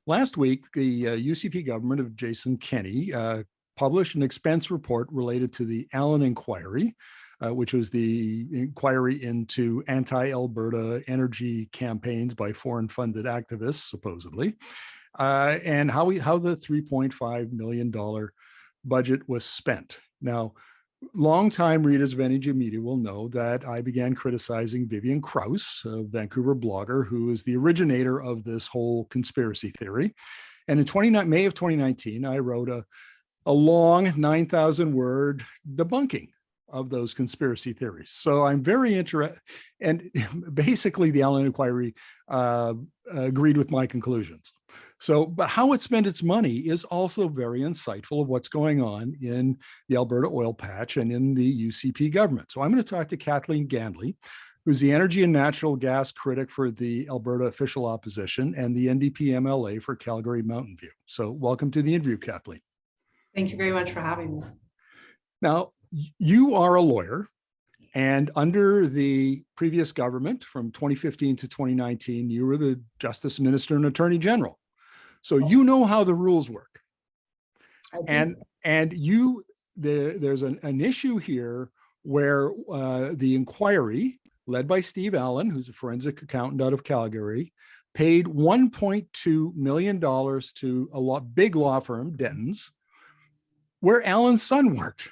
Last week, the UCP government of Jason Kenney published an expense report related to the Allan inquiry, which was the inquiry into anti-Alberta energy campaigns by foreign-funded activists, supposedly, and how the $3.5 million budget was spent. Now, longtime readers of Energy Media will know that I began criticizing Vivian Krause, a Vancouver blogger, who is the originator of this whole conspiracy theory. And in May of 2019, I wrote a long 9,000-word debunking of those conspiracy theories. So I'm very interested, and basically the Allan inquiry agreed with my conclusions. So, but how it spent its money is also very insightful of what's going on in the Alberta oil patch and in the UCP government. So I'm going to talk to Kathleen Ganley, who's the energy and natural gas critic for the Alberta official opposition and the NDP MLA for Calgary-Mountain View. So welcome to the interview, Kathleen. Thank you very much for having me. Now, you are a lawyer, and under the previous government from 2015 to 2019, you were the Justice Minister and Attorney General. So you know how the rules work. And there's an issue here where the inquiry led by Steve Allan, who's a forensic accountant out of Calgary, paid $1.2 million to a big law firm, Denton's, where Allan's son worked.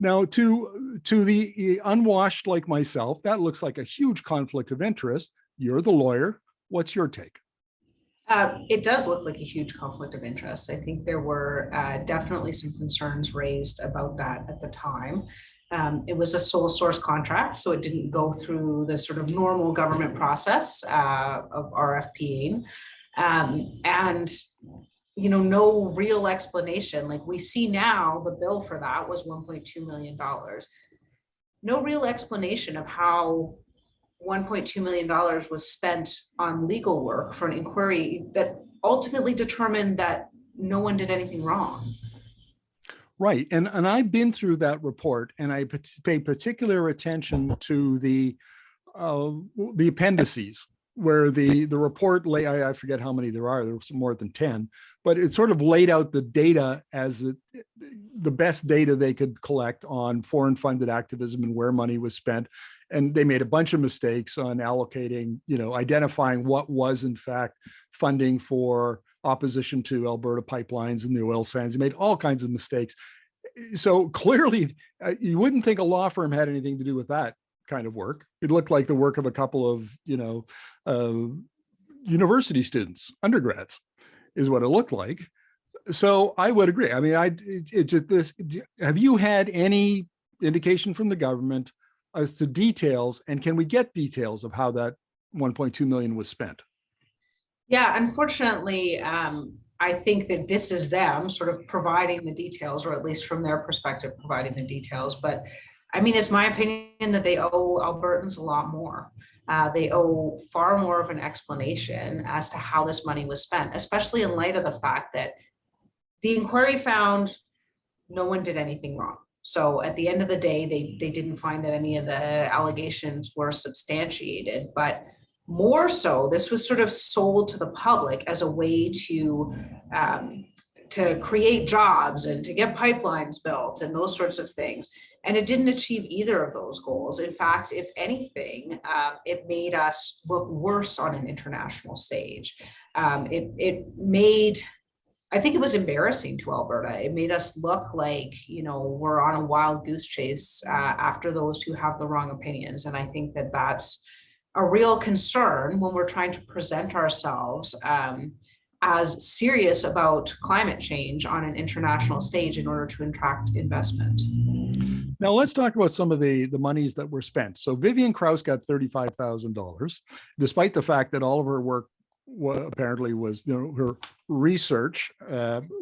Now, to the unwashed like myself, that looks like a huge conflict of interest. You're the lawyer. What's your take? It does look like a huge conflict of interest. I think there were definitely some concerns raised about that at the time. It was a sole source contract, so it didn't go through the sort of normal government process of RFPing. And you know, no real explanation. Like we see now, the bill for that was $1.2 million. No real explanation of how $1.2 million was spent on legal work for an inquiry that ultimately determined that no one did anything wrong. Right, and I've been through that report, and I pay particular attention to the appendices, where the report I forget how many there are. There's more than 10, but it sort of laid out the data as the best data they could collect on foreign funded activism and where money was spent. And they made a bunch of mistakes on allocating, identifying what was in fact funding for opposition to Alberta pipelines and the oil sands. They made all kinds of mistakes. So clearly you wouldn't think a law firm had anything to do with that kind of work. It looked like the work of a couple of, university students, undergrads, is what it looked like. So I would agree. I mean, it's just this. Have you had any indication from the government as to details, and can we get details of how that 1.2 million was spent? Yeah, unfortunately, I think that this is them sort of providing the details, or at least from their perspective, providing the details. But I mean, it's my opinion that they owe Albertans a lot more. They owe far more of an explanation as to how this money was spent, especially in light of the fact that the inquiry found no one did anything wrong. So at the end of the day, they didn't find that any of the allegations were substantiated, but more so, this was sort of sold to the public as a way to create jobs and to get pipelines built and those sorts of things. And it didn't achieve either of those goals. In fact, if anything, it made us look worse on an international stage. It made, I think it was embarrassing to Alberta. It made us look like, we're on a wild goose chase after those who have the wrong opinions. And I think that that's a real concern when we're trying to present ourselves as serious about climate change on an international stage in order to attract investment. Now let's talk about some of the monies that were spent. So Vivian Krause got $35,000, despite the fact that all of her work apparently was, her research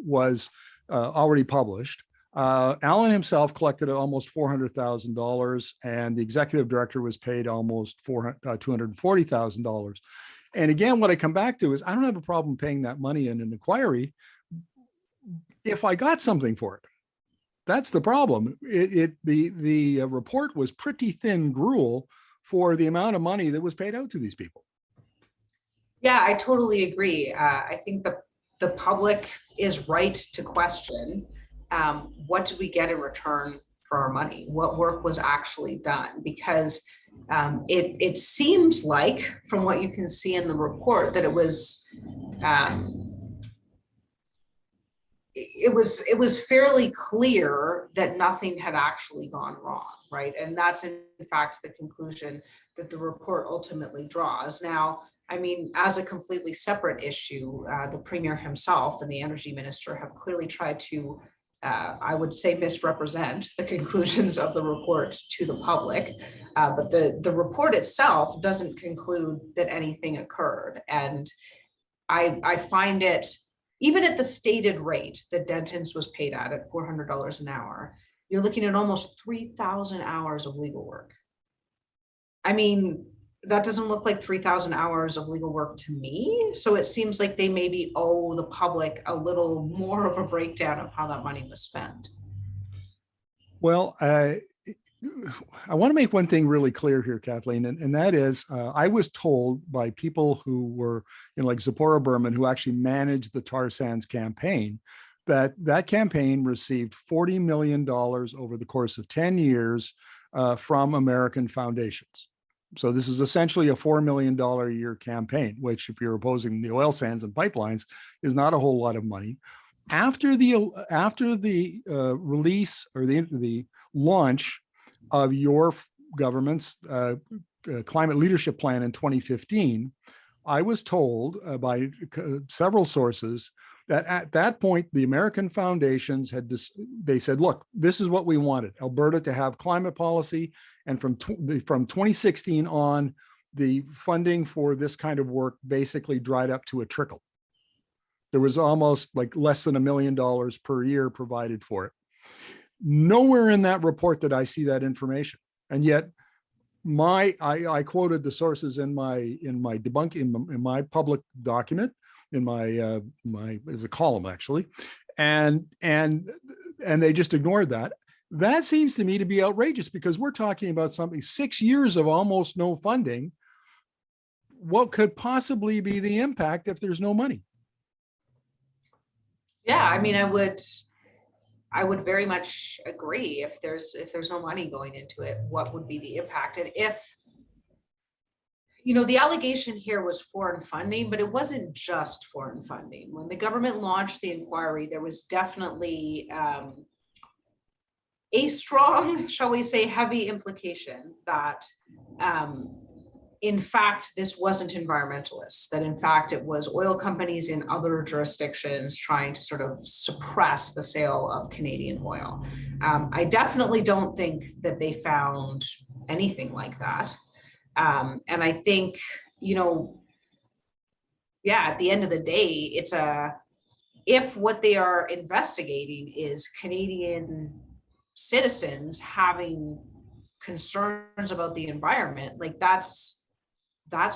was already published. Allan himself collected almost $400,000, and the executive director was paid almost $240,000. And again, what I come back to is I don't have a problem paying that money in an inquiry if I got something for it. That's the problem. The report was pretty thin gruel for the amount of money that was paid out to these people. Yeah, I totally agree. I think the public is right to question, what did we get in return for our money? What work was actually done? Because it seems like, from what you can see in the report, that um, it was fairly clear that nothing had actually gone wrong, right? And that's in fact the conclusion that the report ultimately draws. Now, I mean, as a completely separate issue, the premier himself and the energy minister have clearly tried to, I would say, misrepresent the conclusions of the report to the public. But the report itself doesn't conclude that anything occurred. And I find it, even at the stated rate that Denton's was paid at $400 an hour, you're looking at almost 3,000 hours of legal work. I mean, that doesn't look like 3,000 hours of legal work to me. So it seems like they maybe owe the public a little more of a breakdown of how that money was spent. Well, I want to make one thing really clear here, Kathleen, and that is I was told by people who were, like Zipporah Berman, who actually managed the tar sands campaign, that that campaign received $40 million over the course of 10 years from American foundations. So this is essentially a $4 million a year campaign, which, if you're opposing the oil sands and pipelines, is not a whole lot of money. After the release or the launch of your government's climate leadership plan in 2015, I was told by several sources that at that point, the American foundations had this, they said, look, this is what we wanted, Alberta to have climate policy. And from 2016 on, the funding for this kind of work basically dried up to a trickle. There was almost like less than $1 million per year provided for it. Nowhere in that report did I see that information. And yet I quoted the sources in my public document, in my it was a column actually, and they just ignored that. That seems to me to be outrageous, because we're talking about something 6 years of almost no funding. What could possibly be the impact if there's no money? Yeah, I mean, I would very much agree. If there's no money going into it, what would be the impact? And if, the allegation here was foreign funding, but it wasn't just foreign funding. When the government launched the inquiry, there was definitely a strong, shall we say, heavy implication that in fact, this wasn't environmentalists, that in fact, it was oil companies in other jurisdictions trying to sort of suppress the sale of Canadian oil. I definitely don't think that they found anything like that. And I think, at the end of the day, if what they are investigating is Canadian citizens having concerns about the environment, like that's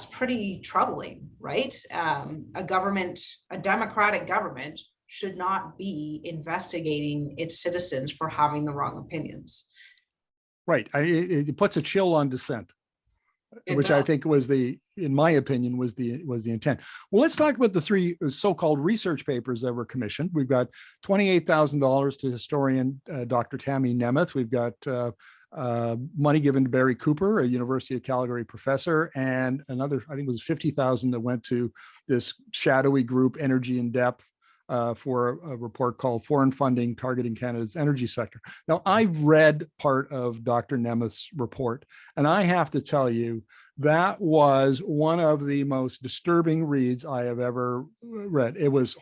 pretty troubling, right? A democratic government should not be investigating its citizens for having the wrong opinions. Right. It puts a chill on dissent, which I think in my opinion, was the intent. Well, let's talk about the three so-called research papers that were commissioned. We've got $28,000 to historian Dr. Tammy Nemeth. We've got money given to Barry Cooper, a University of Calgary professor, and another, I think it was 50,000 that went to this shadowy group, Energy in Depth, for a report called Foreign Funding Targeting Canada's Energy Sector. Now, I've read part of Dr. Nemeth's report, and I have to tell you, that was one of the most disturbing reads I have ever read. It was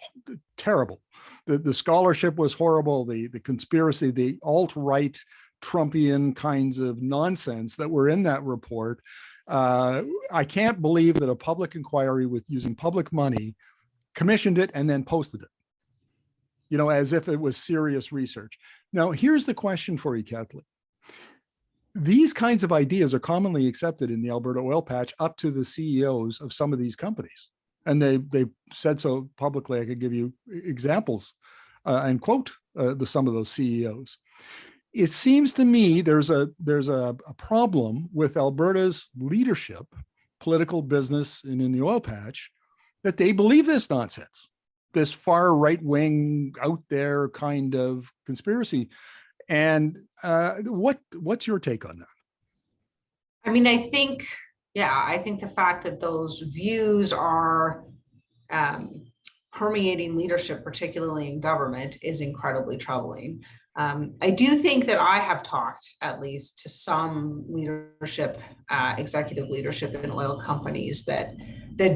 terrible. The scholarship was horrible. The conspiracy, the alt-right Trumpian kinds of nonsense that were in that report. I can't believe that a public inquiry with using public money commissioned it and then posted it, as if it was serious research. Now, here's the question for you, Kathleen. These kinds of ideas are commonly accepted in the Alberta oil patch up to the CEOs of some of these companies. And they said so publicly. I could give you examples and quote some of those CEOs. It seems to me there's a problem with Alberta's leadership, political, business, and in the oil patch, that they believe this nonsense, this far right wing out there kind of conspiracy. And what's your take on that? I mean, I think the fact that those views are permeating leadership, particularly in government, is incredibly troubling. I do think that I have talked at least to some leadership, executive leadership in oil companies that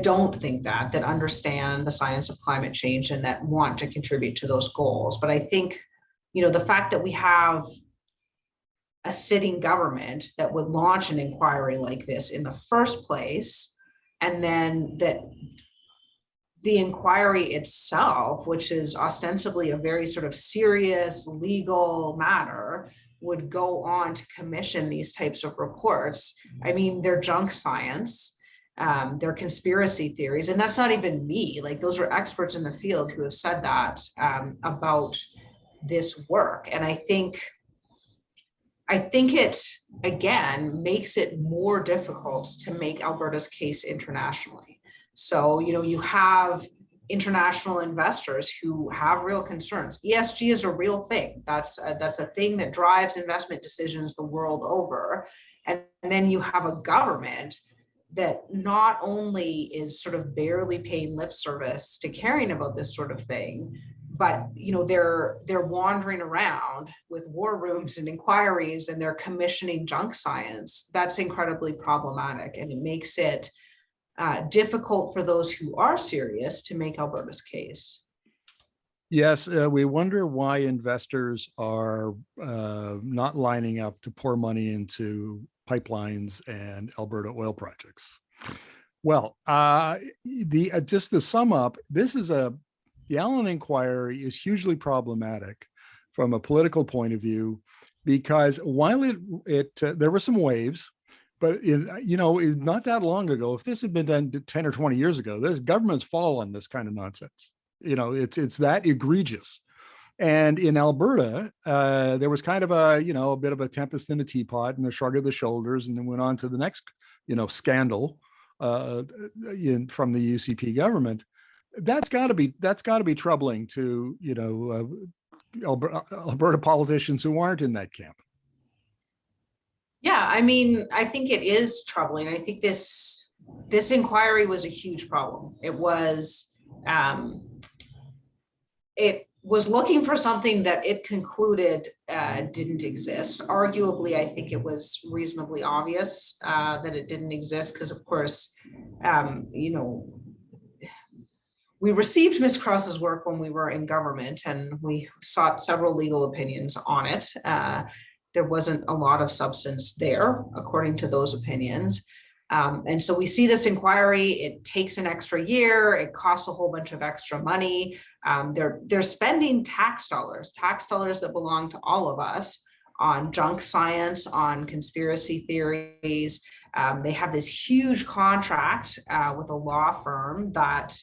don't think that understand the science of climate change and that want to contribute to those goals. But I think, the fact that we have a sitting government that would launch an inquiry like this in the first place, and then that the inquiry itself, which is ostensibly a very sort of serious legal matter, would go on to commission these types of reports. I mean, they're junk science, they're conspiracy theories, and that's not even me. Like, those are experts in the field who have said that about this work. And I think it, again, makes it more difficult to make Alberta's case internationally. So, you have international investors who have real concerns. ESG is a real thing. That's a thing that drives investment decisions the world over. And then you have a government that not only is sort of barely paying lip service to caring about this sort of thing, but they're wandering around with war rooms and inquiries, and they're commissioning junk science. That's incredibly problematic, and it makes it difficult for those who are serious to make Alberta's case. Yes, we wonder why investors are not lining up to pour money into pipelines and Alberta oil projects. Well, just to sum up, the Allan inquiry is hugely problematic from a political point of view, because while there were some waves, but not that long ago, if this had been done 10 or 20 years ago, this government's fall on this kind of nonsense. It's that egregious. And in Alberta, there was kind of a bit of a tempest in a teapot and a shrug of the shoulders, and then went on to the next, scandal from the UCP government. That's got to be troubling to, Alberta politicians who aren't in that camp. Yeah, I mean, I think it is troubling. I think this inquiry was a huge problem. It was looking for something that it concluded didn't exist. Arguably, I think it was reasonably obvious that it didn't exist, because, of course, we received Ms. Cross's work when we were in government, and we sought several legal opinions on it. There wasn't a lot of substance there, according to those opinions. And so we see this inquiry, it takes an extra year, it costs a whole bunch of extra money. They're spending tax dollars that belong to all of us, on junk science, on conspiracy theories. They have this huge contract with a law firm that,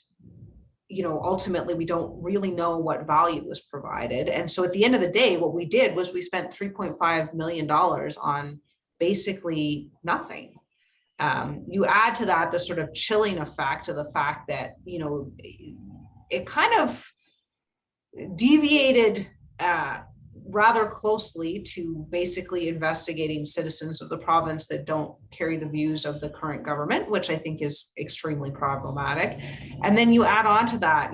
ultimately we don't really know what value was provided. And so at the end of the day, what we did was we spent $3.5 million on basically nothing. You add to that the sort of chilling effect of the fact that, it kind of deviated rather closely to basically investigating citizens of the province that don't carry the views of the current government, which I think is extremely problematic. And then you add on to that,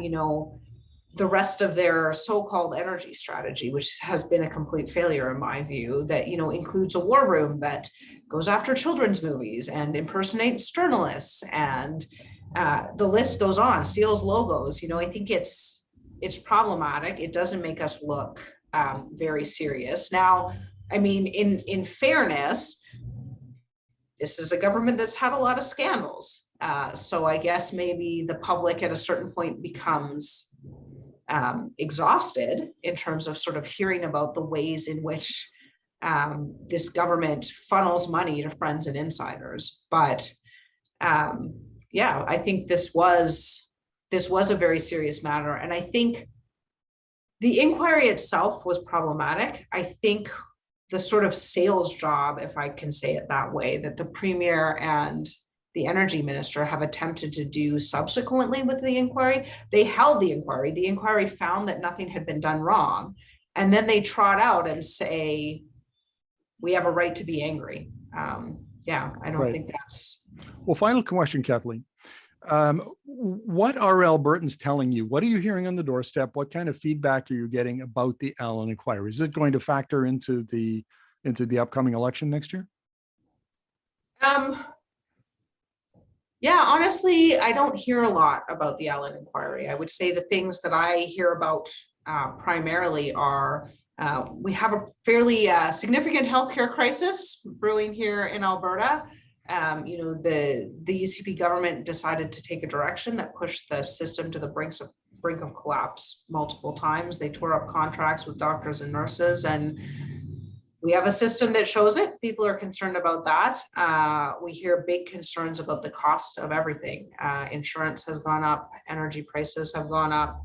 the rest of their so-called energy strategy, which has been a complete failure in my view, that, includes a war room that goes after children's movies and impersonates journalists, and the list goes on, steals logos. I think it's problematic. It doesn't make us look very serious. Now, I mean, in fairness, this is a government that's had a lot of scandals. So I guess maybe the public at a certain point becomes exhausted in terms of sort of hearing about the ways in which this government funnels money to friends and insiders. But I think this was a very serious matter. And I think the inquiry itself was problematic. I think the sort of sales job, if I can say it that way, that the Premier and the energy minister have attempted to do subsequently with the inquiry. They held the inquiry. The inquiry found that nothing had been done wrong. And then they trot out and say, we have a right to be angry. Yeah, I don't think that's. Well, final question, Kathleen. What are Albertans telling you? What are you hearing on the doorstep? What kind of feedback are you getting about the Allan inquiry? Is it going to factor into the upcoming election next year? Yeah, honestly, I don't hear a lot about the Allan inquiry. I would say the things that I hear about primarily are we have a fairly significant healthcare crisis brewing here in Alberta. The UCP government decided to take a direction that pushed the system to the brink of collapse multiple times. They tore up contracts with doctors and nurses, and we have a system that shows it. People are concerned about that. We hear big concerns about the cost of everything. Insurance has gone up, energy prices have gone up,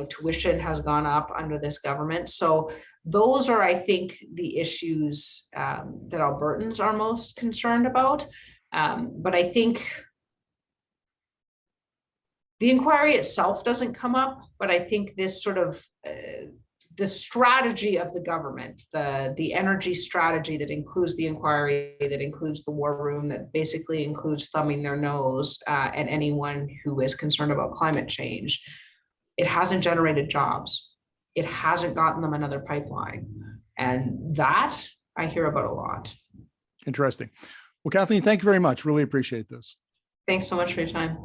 tuition has gone up under this government. So those are, I think, the issues that Albertans are most concerned about. But I think the inquiry itself doesn't come up, but I think this sort of the strategy of the government, the energy strategy that includes the inquiry, that includes the war room, that basically includes thumbing their nose at anyone who is concerned about climate change, it hasn't generated jobs. It hasn't gotten them another pipeline. And that I hear about a lot. Interesting. Well, Kathleen, thank you very much. Really appreciate this. Thanks so much for your time.